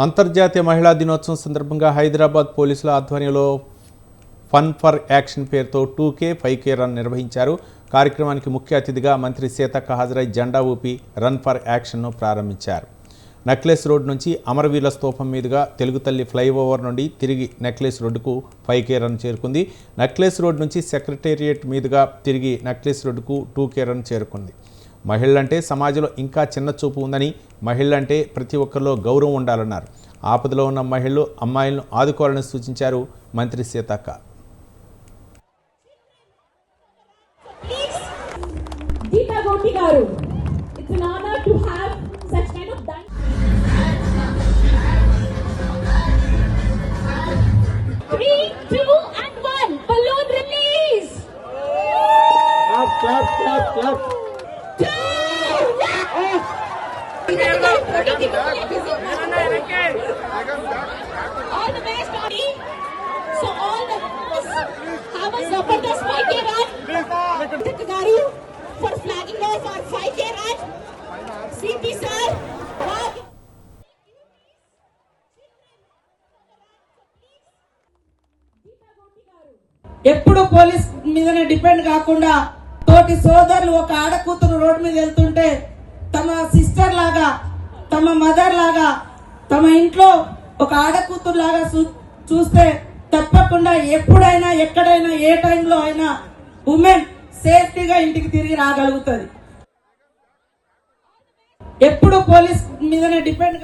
అంతర్జాతీయ మహిళా దినోత్సవం సందర్భంగా హైదరాబాద్ పోలీసుల ఆధ్వర్యంలో ఫన్ ఫర్ యాక్షన్ పేరుతో 2K 5K రన్ నిర్వహించారు. కార్యక్రమానికి ముఖ్య అతిథిగా మంత్రి సీతక్క హాజరై జెండా ఊపి రన్ ఫర్ యాక్షన్ను ప్రారంభించారు. నెక్లెస్ రోడ్ నుంచి అమరవీరుల స్తూపం మీదుగా తెలుగు తల్లి ఫ్లైఓవర్ నుండి తిరిగి నెక్లెస్ రోడ్డుకు 5K రన్ చేరుకుంది. నెక్లెస్ రోడ్ నుంచి సెక్రటేరియట్ మీదుగా తిరిగి నెక్లెస్ రోడ్డుకు 2K రన్ చేరుకుంది. మహిళలంటే సమాజంలో ఇంకా చిన్న చూపు ఉందని, మహిళలంటే ప్రతి ఒక్కరిలో గౌరవం ఉండాలన్నారు. ఆపదలో ఉన్న మహిళలు, అమ్మాయిలను ఆదుకోవాలని సూచించారు మంత్రి Seethakka. All the best, Tony. So all the have a Zabardast 5K run. Garu for flagging off our 5K run. CP sir. ఎప్పుడు పోలీస్ మీదనే డిపెండ్ కాకుండా తోటి సోదరులు ఒక ఆడకూతురు రోడ్డు మీద వెళ్తుంటే తమ సిస్టర్ లాగా, తమ మదర్ లాగా, తమ ఇంట్లో ఒక ఆడకూతురు లాగా చూస్తే తప్పకుండా ఎప్పుడైనా, ఎక్కడైనా, ఏ టైంలో అయినా ఉమెన్ సేఫ్టీగా ఇంటికి తిరిగి రాగలుగుతుంది. ఎప్పుడు పోలీస్ మీదనే డిపెండ్